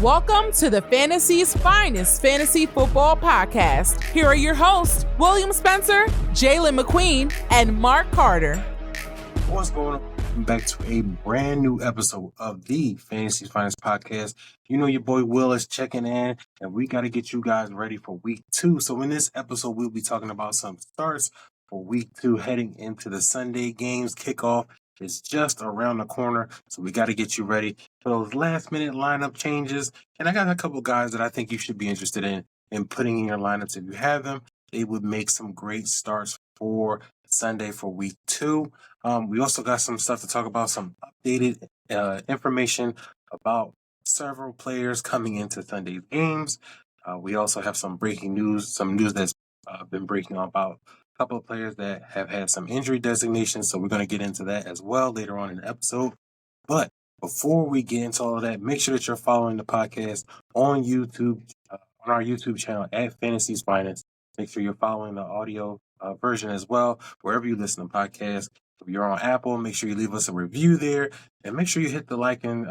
Welcome to the Fantasy's Finest Fantasy Football Podcast. Here are your hosts, William Spencer, Jalen McQueen, and Mark Carter. What's going on? Welcome back to a brand new episode of the Fantasy's Finest Podcast. You know your boy Will is checking in, and we got to get you guys ready for week 2. So in this episode, we'll be talking about some starts for week 2 heading into the Sunday games. Kickoff is just around the corner, so we got to get you ready for those last-minute lineup changes. And I got a couple guys that I think you should be interested in putting in your lineups. If you have them, they would make some great starts for Sunday for week 2. We also got some stuff to talk about, some updated information about several players coming into Sunday's games. We also have some breaking news, some news that's been breaking about a couple of players that have had some injury designations. So we're going to get into that as well later on in the episode. But before we get into all of that, make sure that you're following the podcast on YouTube, on our YouTube channel at Fantasy's Finest. Make sure you're following the audio version as well, wherever you listen to podcasts. If you're on Apple, make sure you leave us a review there, and make sure you hit the like and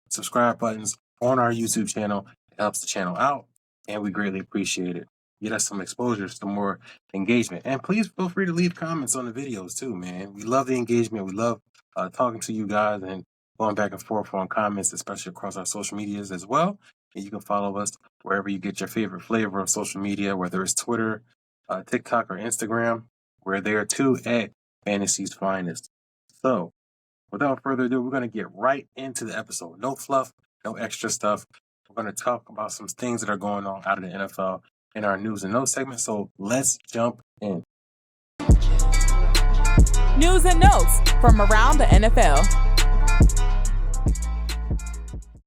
subscribe buttons on our YouTube channel. It helps the channel out, and we greatly appreciate it. Get us some exposure, some more engagement. And please feel free to leave comments on the videos too, man. We love the engagement. We love talking to you guys and going back and forth on comments, especially across our social medias as well. And you can follow us wherever you get your favorite flavor of social media, whether it's Twitter, TikTok, or Instagram. We're there too at Fantasy's Finest. So, without further ado, we're going to get right into the episode. No fluff, no extra stuff. We're going to talk about some things that are going on out of the NFL in our news and notes segment. So, let's jump in. News and notes from around the NFL.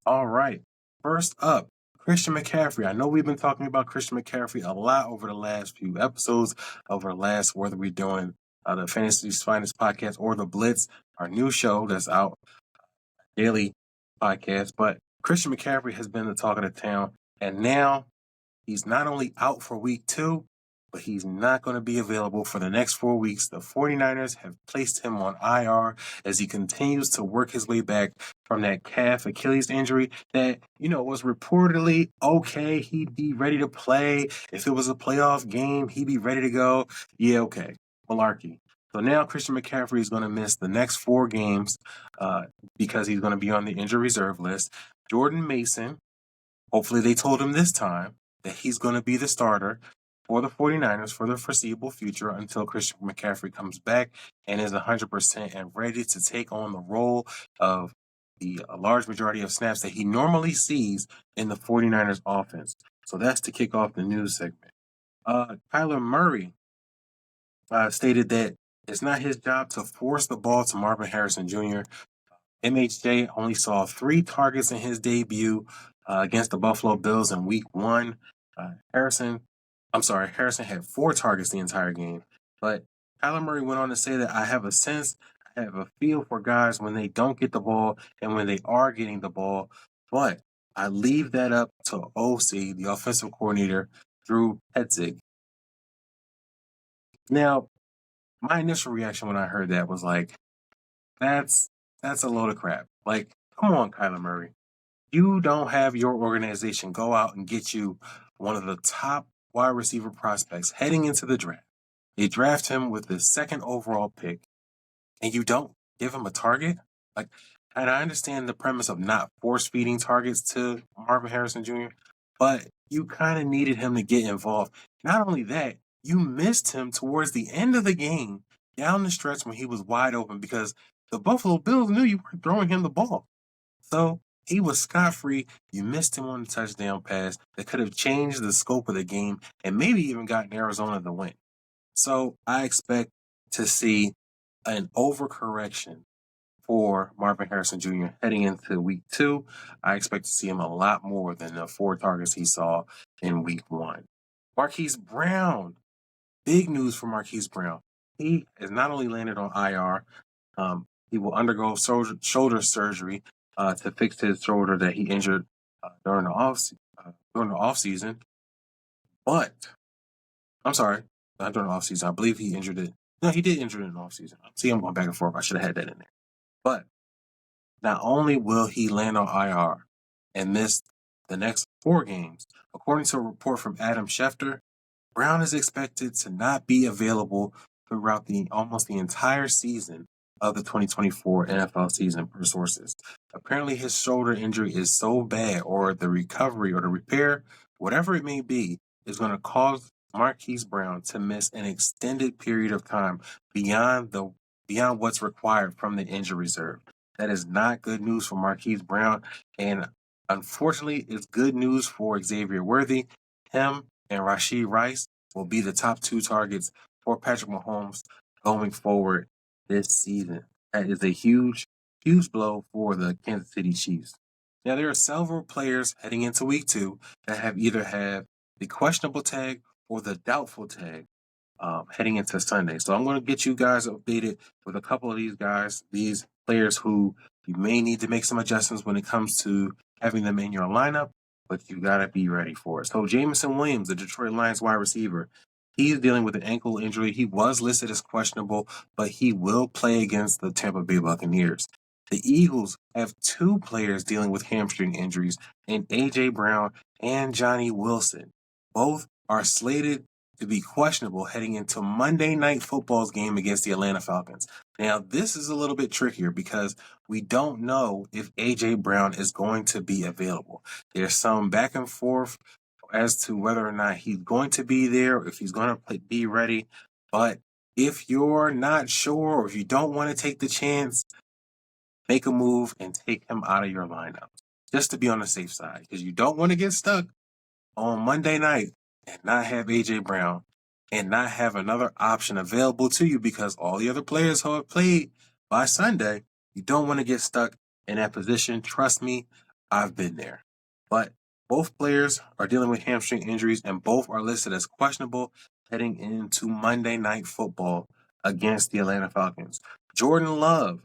All right. First up, Christian McCaffrey. I know we've been talking about Christian McCaffrey a lot over the last few episodes, whether we're doing the Fantasy's Finest podcast or the Blitz, our new show that's out, daily podcast. But Christian McCaffrey has been the talk of the town, and now he's not only out for week 2, but he's not going to be available for the next 4 weeks. The 49ers have placed him on IR as he continues to work his way back from that calf Achilles injury that, was reportedly okay. He'd be ready to play. If it was a playoff game, he'd be ready to go. Yeah, okay. Malarkey. So now Christian McCaffrey is going to miss the next 4 games because he's going to be on the injury reserve list. Jordan Mason, hopefully they told him this time that he's going to be the starter for the 49ers for the foreseeable future until Christian McCaffrey comes back and is 100% and ready to take on the role of the large majority of snaps that he normally sees in the 49ers offense. So that's to kick off the news segment. Kyler Murray stated that it's not his job to force the ball to Marvin Harrison Jr. MHJ only saw 3 targets in his debut against the Buffalo Bills in week 1. Harrison had 4 targets the entire game. But Kyler Murray went on to say that I have a feel for guys when they don't get the ball and when they are getting the ball. But I leave that up to OC, the offensive coordinator, Drew Petzing. Now, my initial reaction when I heard that was like, that's a load of crap. Like, come on, Kyler Murray. You don't have your organization go out and get you one of the top wide receiver prospects heading into the draft. They draft him with the 2nd overall pick, and you don't give him a target? Like, and I understand the premise of not force-feeding targets to Marvin Harrison Jr., but you kind of needed him to get involved. Not only that, you missed him towards the end of the game, down the stretch when he was wide open, because the Buffalo Bills knew you weren't throwing him the ball. So he was scot-free. You missed him on the touchdown pass that could have changed the scope of the game and maybe even gotten Arizona the win. So I expect to see an overcorrection for Marvin Harrison Jr. heading into week 2. I expect to see him a lot more than the 4 targets he saw in week 1. Marquise Brown. Big news for Marquise Brown. He has not only landed on IR, he will undergo shoulder surgery to fix his shoulder that he injured during the off season. But I'm sorry, not during the off season. I believe he injured it. No, he did injure it in the off season. See, I'm going back and forth. I should have had that in there. But not only will he land on IR and miss the next 4 games. According to a report from Adam Schefter, Brown is expected to not be available throughout almost the entire season of the 2024 NFL season, per sources. Apparently, his shoulder injury is so bad, or the recovery or the repair, whatever it may be, is going to cause Marquise Brown to miss an extended period of time beyond what's required from the injury reserve. That is not good news for Marquise Brown, and unfortunately, it's good news for Xavier Worthy. Him and Rashee Rice will be the top 2 targets for Patrick Mahomes going forward this season. That is a huge, huge blow for the Kansas City Chiefs. Now, there are several players heading into week 2 that have either had the questionable tag or the doubtful tag heading into Sunday. So I'm going to get you guys updated with a couple of these guys, these players who you may need to make some adjustments when it comes to having them in your lineup, but you got to be ready for it. So Jameson Williams, the Detroit Lions wide receiver, he's dealing with an ankle injury. He was listed as questionable, but he will play against the Tampa Bay Buccaneers. The Eagles have 2 players dealing with hamstring injuries, and A.J. Brown and Johnny Wilson. Both are slated to be questionable heading into Monday Night Football's game against the Atlanta Falcons. Now, this is a little bit trickier because we don't know if A.J. Brown is going to be available. There's some back and forth as to whether or not he's going to be there, or if he's going to be ready. But if you're not sure, or if you don't want to take the chance, make a move and take him out of your lineup just to be on the safe side, because you don't want to get stuck on Monday night and not have A.J. Brown and not have another option available to you, because all the other players who have played by Sunday, you don't want to get stuck in that position. Trust me, I've been there. But both players are dealing with hamstring injuries, and both are listed as questionable heading into Monday Night Football against the Atlanta Falcons. Jordan Love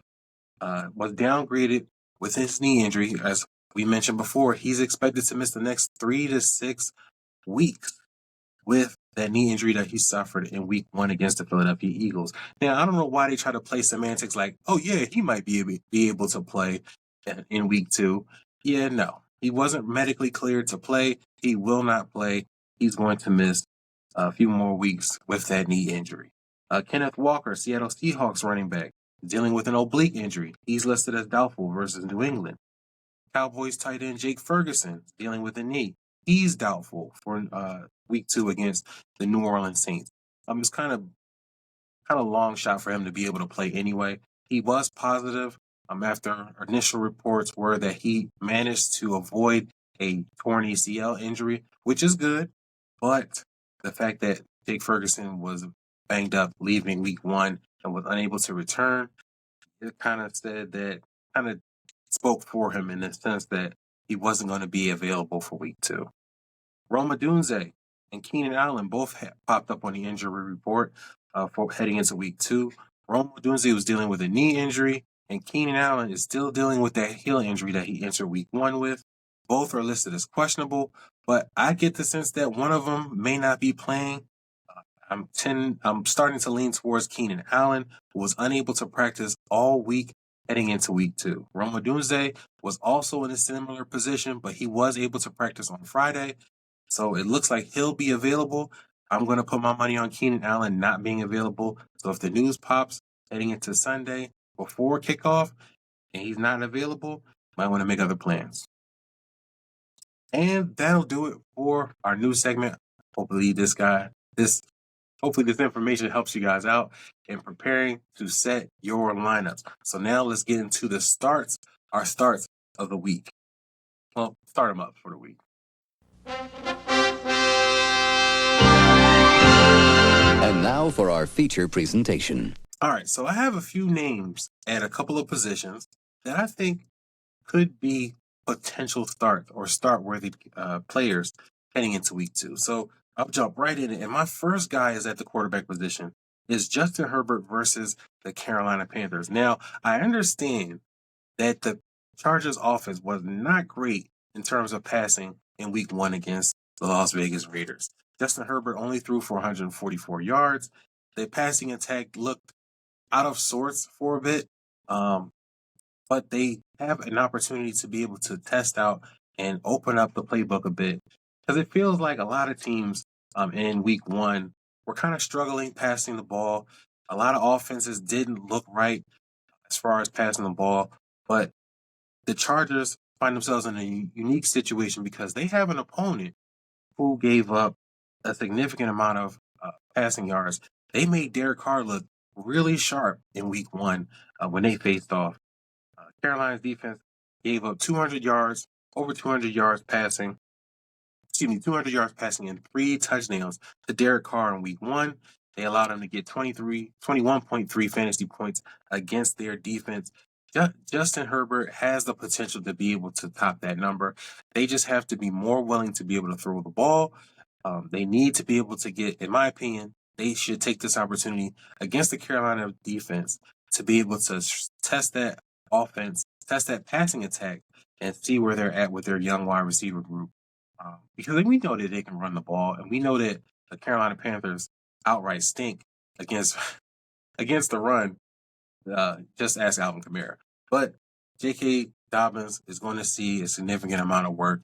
was downgraded with his knee injury. As we mentioned before, he's expected to miss the next 3 to 6 weeks with that knee injury that he suffered in week 1 against the Philadelphia Eagles. Now, I don't know why they try to play semantics like, oh yeah, he might be able to play in week 2. Yeah, no. He wasn't medically cleared to play. He will not play. He's going to miss a few more weeks with that knee injury. Kenneth Walker, Seattle Seahawks running back, dealing with an oblique injury. He's listed as doubtful versus New England. Cowboys tight end Jake Ferguson, dealing with a knee. He's doubtful for week 2 against the New Orleans Saints. It's kind of long shot for him to be able to play anyway. He was positive after initial reports were that he managed to avoid a torn ACL injury, which is good. But the fact that Jake Ferguson was banged up leaving week 1 and was unable to return, it kind of spoke for him in the sense that he wasn't going to be available for week 2. Rome Odunze and Keenan Allen both popped up on the injury report for heading into week 2. Rome Odunze was dealing with a knee injury, and Keenan Allen is still dealing with that heel injury that he entered week 1 with. Both are listed as questionable, but I get the sense that one of them may not be playing. I'm starting to lean towards Keenan Allen, who was unable to practice all week heading into week 2. Rome Odunze was also in a similar position, but he was able to practice on Friday. So it looks like he'll be available. I'm going to put my money on Keenan Allen not being available. So if the news pops heading into Sunday before kickoff and he's not available, might want to make other plans. And that'll do it for our new segment. Hopefully this information helps you guys out in preparing to set your lineups. So now let's get into our starts of the week. Well, start them up for the week. And now for our feature presentation. All right, so I have a few names at a couple of positions that I think could be potential start-worthy players heading into week 2. So I'll jump right in it. And my first guy is at the quarterback position is Justin Herbert versus the Carolina Panthers. Now, I understand that the Chargers offense was not great in terms of passing in week 1 against the Las Vegas Raiders. Justin Herbert only threw for 144 yards. The passing attack looked out of sorts for a bit, but they have an opportunity to be able to test out and open up the playbook a bit. Because it feels like a lot of teams in week one were kind of struggling passing the ball. A lot of offenses didn't look right as far as passing the ball, but the Chargers find themselves in a unique situation because they have an opponent who gave up a significant amount of passing yards. They made Derek Carr look really sharp in week one when they faced off. Carolina's defense gave up 200 yards, over 200 yards passing. 200 yards passing and 3 touchdowns to Derek Carr in week one. They allowed him to get 21.3 fantasy points against their defense. Justin Herbert has the potential to be able to top that number. They just have to be more willing to be able to throw the ball. They need to be able to get, in my opinion, they should take this opportunity against the Carolina defense to be able to test that offense, test that passing attack, and see where they're at with their young wide receiver group. Because we know that they can run the ball, and we know that the Carolina Panthers outright stink against against the run. Just ask Alvin Kamara. But J.K. Dobbins is going to see a significant amount of work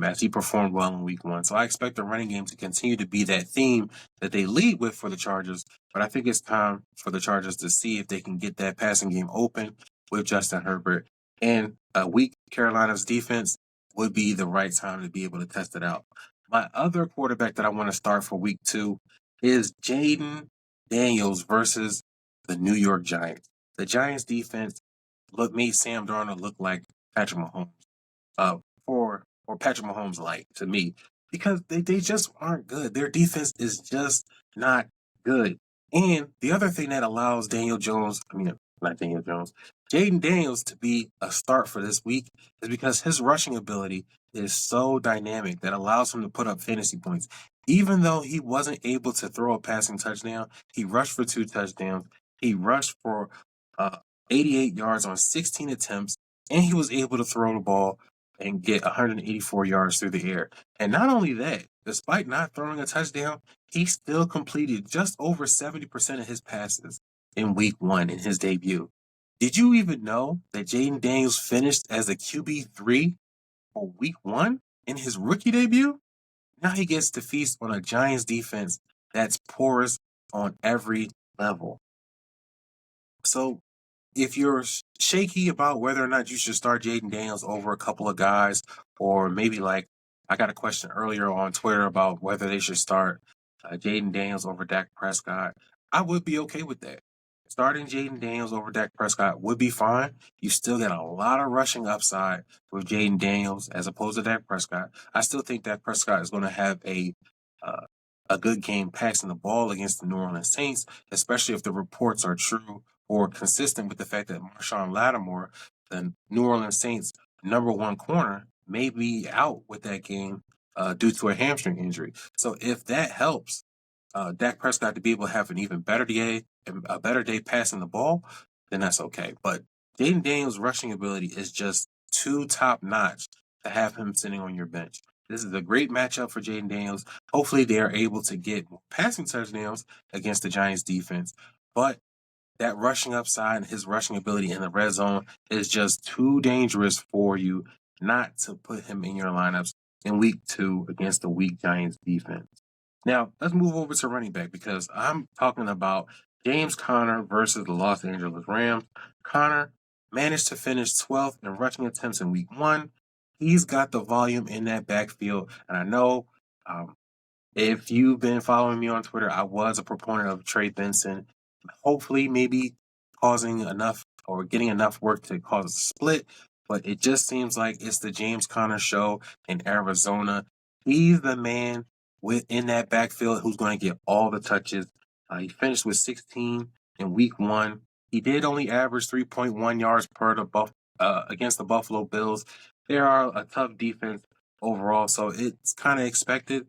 as he performed well in week one. So I expect the running game to continue to be that theme that they lead with for the Chargers. But I think it's time for the Chargers to see if they can get that passing game open with Justin Herbert. And a weak Carolina's defense would be the right time to be able to test it out. My other quarterback that I want to start for week two is Jaden Daniels versus the New York Giants. The Giants defense made Sam Darnold look like Patrick Mahomes, or Patrick Mahomes like to me, because they just aren't good. Their defense is just not good. And the other thing that allows Jaden Daniels to be a start for this week is because his rushing ability is so dynamic that allows him to put up fantasy points. Even though he wasn't able to throw a passing touchdown, he rushed for 2 touchdowns. He rushed for 88 yards on 16 attempts, and he was able to throw the ball and get 184 yards through the air. And not only that, despite not throwing a touchdown, he still completed just over 70% of his passes in week one in his debut. Did you even know that Jaden Daniels finished as a QB3 for week one in his rookie debut? Now he gets to feast on a Giants defense that's porous on every level. So if you're shaky about whether or not you should start Jaden Daniels over a couple of guys, or maybe like I got a question earlier on Twitter about whether they should start Jaden Daniels over Dak Prescott, I would be okay with that. Starting Jaden Daniels over Dak Prescott would be fine. You still get a lot of rushing upside with Jaden Daniels as opposed to Dak Prescott. I still think Dak Prescott is going to have a good game passing the ball against the New Orleans Saints, especially if the reports are true or consistent with the fact that Marshawn Lattimore, the New Orleans Saints' number one corner, may be out with that game due to a hamstring injury. So if that helps Dak Prescott to be able to have an even better day, a better day passing the ball, then that's okay. But Jaden Daniels' rushing ability is just too top-notch to have him sitting on your bench. This is a great matchup for Jaden Daniels. Hopefully they are able to get passing touchdowns against the Giants defense. But that rushing upside and his rushing ability in the red zone is just too dangerous for you not to put him in your lineups in week two against the weak Giants defense. Now, let's move over to running back because I'm talking about James Conner versus the Los Angeles Rams. Conner managed to finish 12th in rushing attempts in week one. He's got the volume in that backfield. And I know if you've been following me on Twitter, I was a proponent of Trey Benson. Hopefully, maybe causing enough or getting enough work to cause a split. But it just seems like it's the James Conner show in Arizona. He's the man within that backfield who's going to get all the touches. He finished with 16 in week one. He did only average 3.1 yards per against the Buffalo Bills. They are a tough defense overall, so it's kind of expected.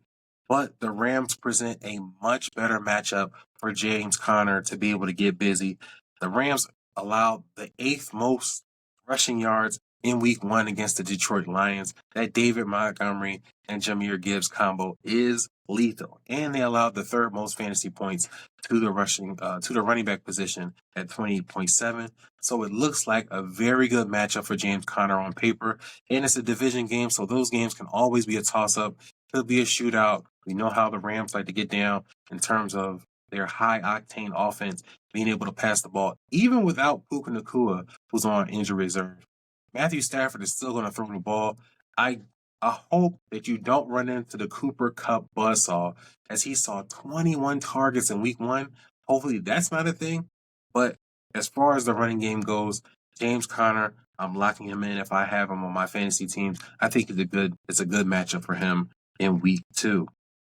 But the Rams present a much better matchup for James Conner to be able to get busy. The Rams allowed the 8th most rushing yards in week one against the Detroit Lions. That David Montgomery and Jahmyr Gibbs combo is lethal, and they allowed the third most fantasy points to the running back position at 28.7. So it looks like a very good matchup for James Conner on paper, and it's a division game, so those games can always be a toss-up. Could be a shootout. We know how the Rams like to get down in terms of their high-octane offense, being able to pass the ball, even without Puka Nacua, who's on injury reserve. Matthew Stafford is still going to throw the ball. I hope that you don't run into the Cooper Kupp buzzsaw, as he saw 21 targets in week 1. Hopefully that's not a thing. But as far as the running game goes, James Conner, I'm locking him in if I have him on my fantasy teams. I think it's a good matchup for him in week 2.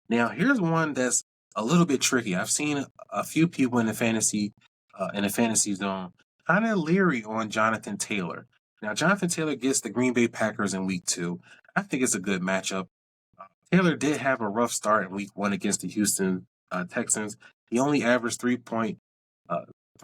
Now, here's one that's a little bit tricky. I've seen a few people in the fantasy zone kind of leery on Jonathan Taylor. Now, Jonathan Taylor gets the Green Bay Packers in week 2. I think it's a good matchup. Taylor did have a rough start in week 1 against the Houston Texans. He only averaged 3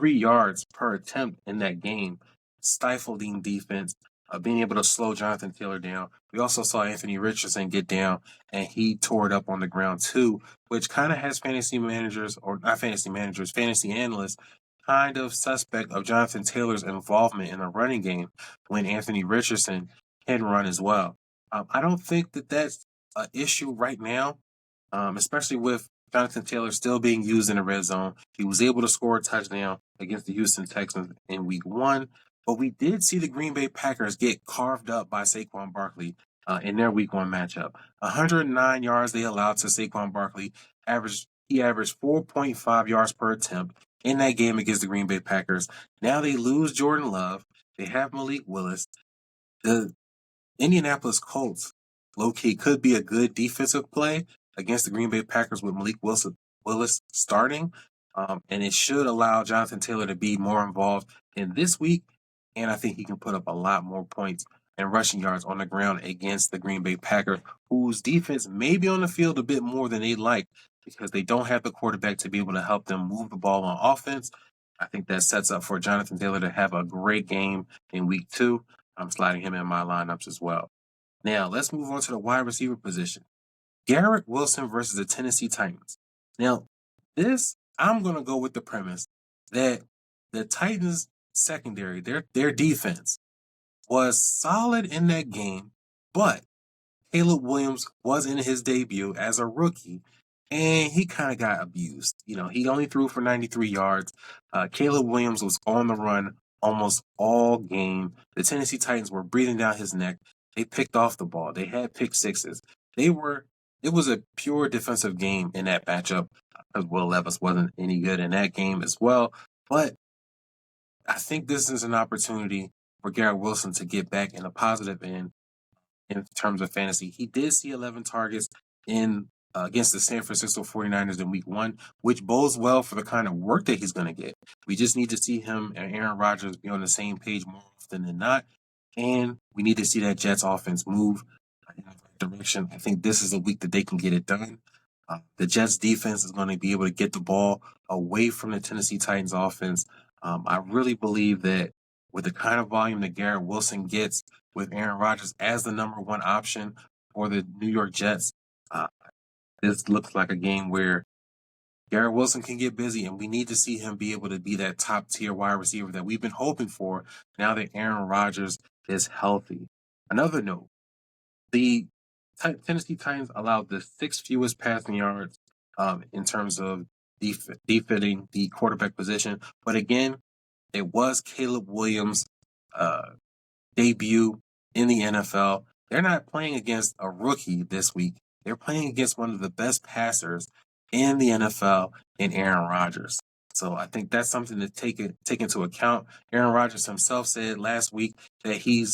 yards per attempt in that game, stifling defense, being able to slow Jonathan Taylor down. We also saw Anthony Richardson get down, and he tore it up on the ground too, which kind of has fantasy analysts kind of suspect of Jonathan Taylor's involvement in the running game when Anthony Richardson can run as well. I don't think that that's an issue right now, especially with Jonathan Taylor still being used in the red zone. He was able to score a touchdown against the Houston Texans in week 1, but we did see the Green Bay Packers get carved up by Saquon Barkley in their week 1 matchup. 109 yards they allowed to Saquon Barkley. He averaged 4.5 yards per attempt in that game against the Green Bay Packers. Now they lose Jordan Love. They have Malik Willis. The Indianapolis Colts, low-key, could be a good defensive play against the Green Bay Packers with Malik Willis starting. And it should allow Jonathan Taylor to be more involved in this week. And I think he can put up a lot more points and rushing yards on the ground against the Green Bay Packers, whose defense may be on the field a bit more than they'd like because they don't have the quarterback to be able to help them move the ball on offense. I think that sets up for Jonathan Taylor to have a great game in week 2. I'm sliding him in my lineups as well. Now, let's move on to the wide receiver position. Garrett Wilson versus the Tennessee Titans. Now, I'm going to go with the premise that the Titans secondary, their defense, was solid in that game, but Caleb Williams was in his debut as a rookie, and he kind of got abused. He only threw for 93 yards. Caleb Williams was on the run almost all game. The Tennessee Titans were breathing down his neck. They picked off the ball. They had pick sixes. It was a pure defensive game in that matchup because Will Levis wasn't any good in that game as well. But I think this is an opportunity for Garrett Wilson to get back in a positive end in terms of fantasy. He did see 11 targets against the San Francisco 49ers in week 1, which bodes well for the kind of work that he's going to get. We just need to see him and Aaron Rodgers be on the same page more often than not. And we need to see that Jets offense move in the right direction. I think this is a week that they can get it done. The Jets defense is going to be able to get the ball away from the Tennessee Titans offense. I really believe that with the kind of volume that Garrett Wilson gets with Aaron Rodgers as the number 1 option for the New York Jets, this looks like a game where Garrett Wilson can get busy, and we need to see him be able to be that top-tier wide receiver that we've been hoping for now that Aaron Rodgers is healthy. Another note, the Tennessee Titans allowed the 6th fewest passing yards in terms of defending the quarterback position. But again, it was Caleb Williams' debut in the NFL. They're not playing against a rookie this week. They're playing against one of the best passers in the NFL in Aaron Rodgers. So I think that's something to take into account. Aaron Rodgers himself said last week that he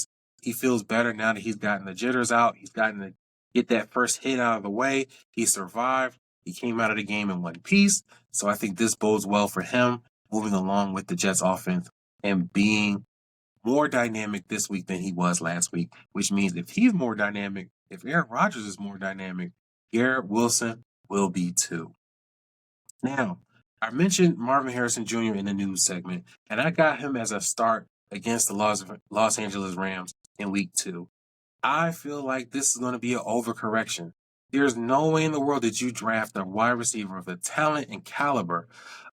feels better now that he's gotten the jitters out. He's gotten to get that first hit out of the way. He survived. He came out of the game in one piece. So I think this bodes well for him moving along with the Jets offense and being more dynamic this week than he was last week, which means if he's more dynamic, if Aaron Rodgers is more dynamic, Garrett Wilson will be too. Now, I mentioned Marvin Harrison Jr. in the news segment, and I got him as a start against the Los Angeles Rams in week 2. I feel like this is going to be an overcorrection. There's no way in the world that you draft a wide receiver of the talent and caliber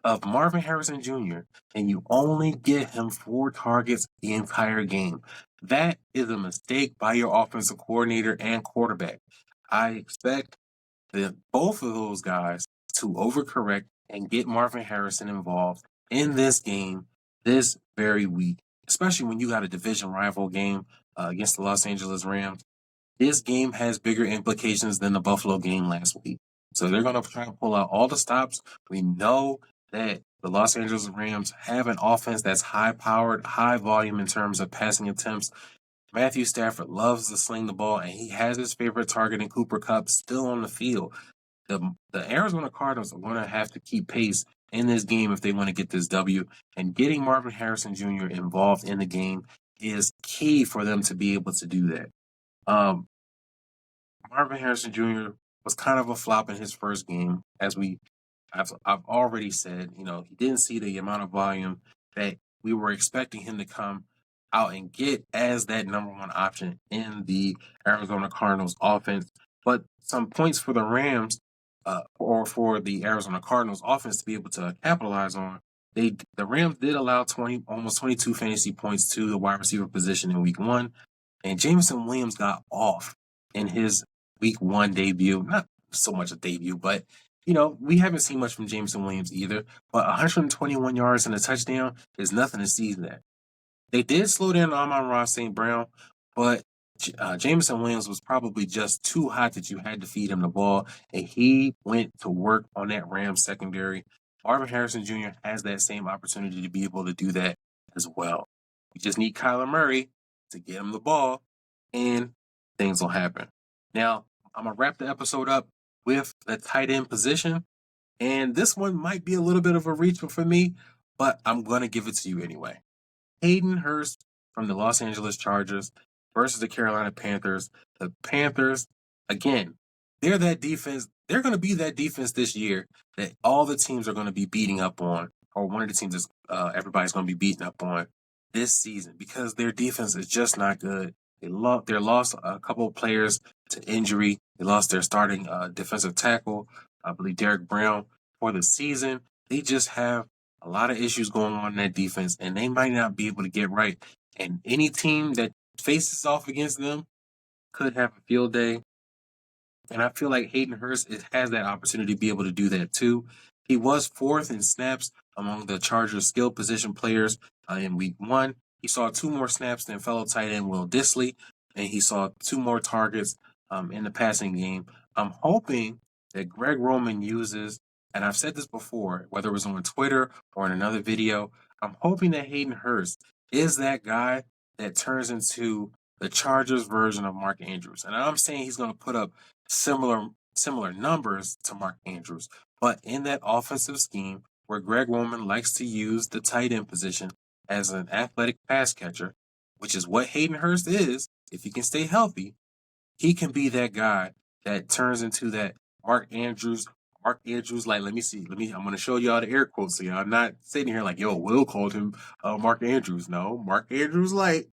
of Marvin Harrison Jr. and you only get him 4 targets the entire game. That is a mistake by your offensive coordinator and quarterback. I expect both of those guys to overcorrect and get Marvin Harrison involved in this game this very week, especially when you got a division rival game against the Los Angeles Rams. This game has bigger implications than the Buffalo game last week. So they're going to try to pull out all the stops. We know that the Los Angeles Rams have an offense that's high-powered, high volume in terms of passing attempts. Matthew Stafford loves to sling the ball, and he has his favorite target in Cooper Kupp still on the field. The Arizona Cardinals are going to have to keep pace in this game if they want to get this W, and getting Marvin Harrison Jr. involved in the game is key for them to be able to do that. Marvin Harrison Jr. was kind of a flop in his first game, as I've already said. You know, he didn't see the amount of volume that we were expecting him to come out and get as that number one option in the Arizona Cardinals offense. But some points for the Rams, or for the Arizona Cardinals offense to be able to capitalize on. The Rams did allow almost 22 fantasy points to the wide receiver position in week 1, and Jameson Williams got off in his week 1 debut. Not so much a debut, but you know, we haven't seen much from Jameson Williams either. But 121 yards and a touchdown is nothing to sneeze at. They did slow down Amon-Ra St. Brown, but Jameson Williams was probably just too hot that you had to feed him the ball, and he went to work on that Rams secondary. Marvin Harrison Jr. has that same opportunity to be able to do that as well. We just need Kyler Murray to get him the ball, and things will happen. Now, I'm going to wrap the episode up with the tight end position, and this one might be a little bit of a reach for me, but I'm going to give it to you anyway. Hayden Hurst from the Los Angeles Chargers versus the Carolina Panthers. The Panthers, again, they're that defense. They're going to be that defense this year that all the teams are going to be beating up on, or one of the teams that everybody's going to be beating up on this season, because their defense is just not good. They lost a couple of players to injury. They lost their starting defensive tackle, I believe Derek Brown, for the season. They just have a lot of issues going on in that defense, and they might not be able to get right. And any team that faces off against them could have a field day. And I feel like Hayden Hurst has that opportunity to be able to do that too. He was 4th in snaps among the Chargers' skill position players in week 1. He saw 2 more snaps than fellow tight end Will Dissly, and he saw 2 more targets in the passing game. I'm hoping that Greg Roman uses, and I've said this before, whether it was on Twitter or in another video, I'm hoping that Hayden Hurst is that guy that turns into the Chargers version of Mark Andrews. And I'm saying he's going to put up similar numbers to Mark Andrews, but in that offensive scheme where Greg Roman likes to use the tight end position as an athletic pass catcher, which is what Hayden Hurst is, if he can stay healthy, he can be that guy that turns into that Mark Andrews, like, let me see. I'm going to show y'all the air quotes. So I'm not sitting here like, yo, Will called him Mark Andrews. No, Mark Andrews, like,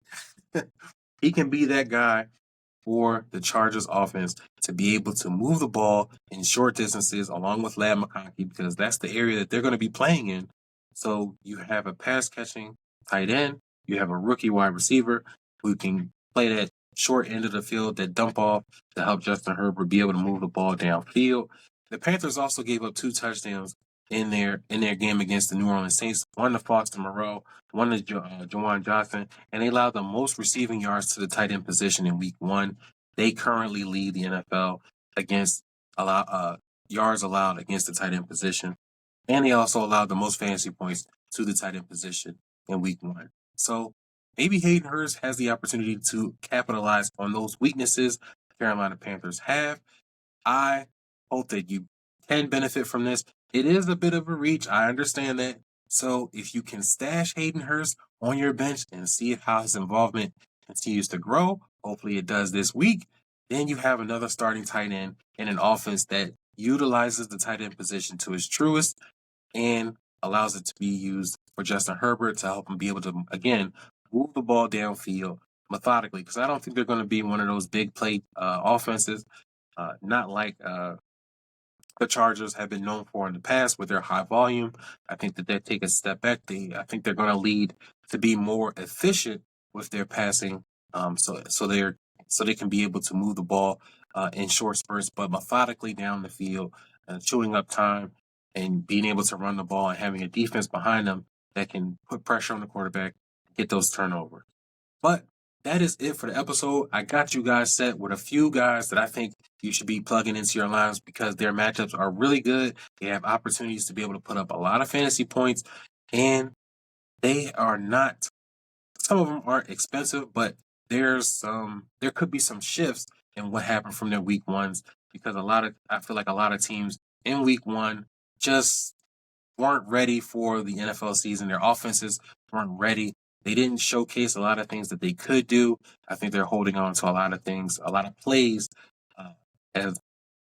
he can be that guy for the Chargers offense to be able to move the ball in short distances along with Ladd McConkey, because that's the area that they're going to be playing in. So you have a pass catching tight end. You have a rookie wide receiver who can play that short end of the field, that dump off to help Justin Herbert be able to move the ball downfield. The Panthers also gave up 2 touchdowns in their game against the New Orleans Saints, one to Foster Moreau, one to Juwan Johnson, and they allowed the most receiving yards to the tight end position in week 1. They currently lead the NFL against yards allowed against the tight end position, and they also allowed the most fantasy points to the tight end position in week 1. So maybe Hayden Hurst has the opportunity to capitalize on those weaknesses the Carolina Panthers have. I hope that you can benefit from this. It is a bit of a reach. I understand that. So if you can stash Hayden Hurst on your bench and see how his involvement continues to grow, hopefully it does this week, then you have another starting tight end in an offense that utilizes the tight end position to its truest and allows it to be used for Justin Herbert to help him be able to, again, move the ball downfield methodically, because I don't think they're going to be one of those big play offenses. not like the Chargers have been known for in the past with their high volume. I think that they take a step back. I think they're going to lead to be more efficient with their passing, so they can be able to move the ball in short spurts, but methodically down the field, chewing up time and being able to run the ball and having a defense behind them that can put pressure on the quarterback, get those turnovers. But that is it for the episode. I got you guys set with a few guys that I think you should be plugging into your lines because their matchups are really good. They have opportunities to be able to put up a lot of fantasy points, and they are not, some of them aren't expensive, but there could be some shifts in what happened from their week ones because I feel like a lot of teams in week one just weren't ready for the NFL season. Their offenses weren't ready. They didn't showcase a lot of things that they could do. I think they're holding on to a lot of things, a lot of plays, and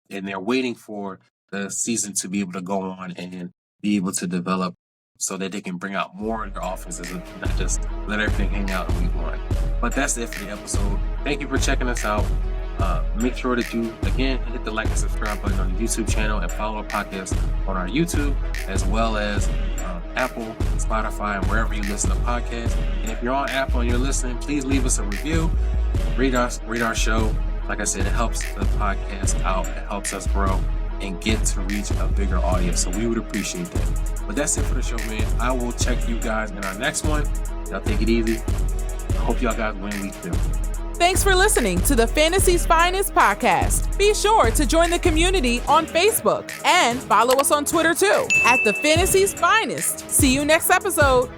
they're waiting for the season to be able to go on and be able to develop so that they can bring out more in their offenses and not just let everything hang out in week one. But that's it for the episode. Thank you for checking us out. Make sure that you, again, hit the like and subscribe button on the YouTube channel and follow our podcast on our YouTube, as well as Apple, Spotify, and wherever you listen to podcasts. And if you're on Apple and you're listening, please leave us a review. Read our show. Like I said, it helps the podcast out. It helps us grow and get to reach a bigger audience. So we would appreciate that. But that's it for the show, man. I will check you guys in our next one. Y'all take it easy. I hope y'all guys win week 2. Thanks for listening to the Fantasy's Finest podcast. Be sure to join the community on Facebook and follow us on Twitter too at the Fantasy's Finest. See you next episode.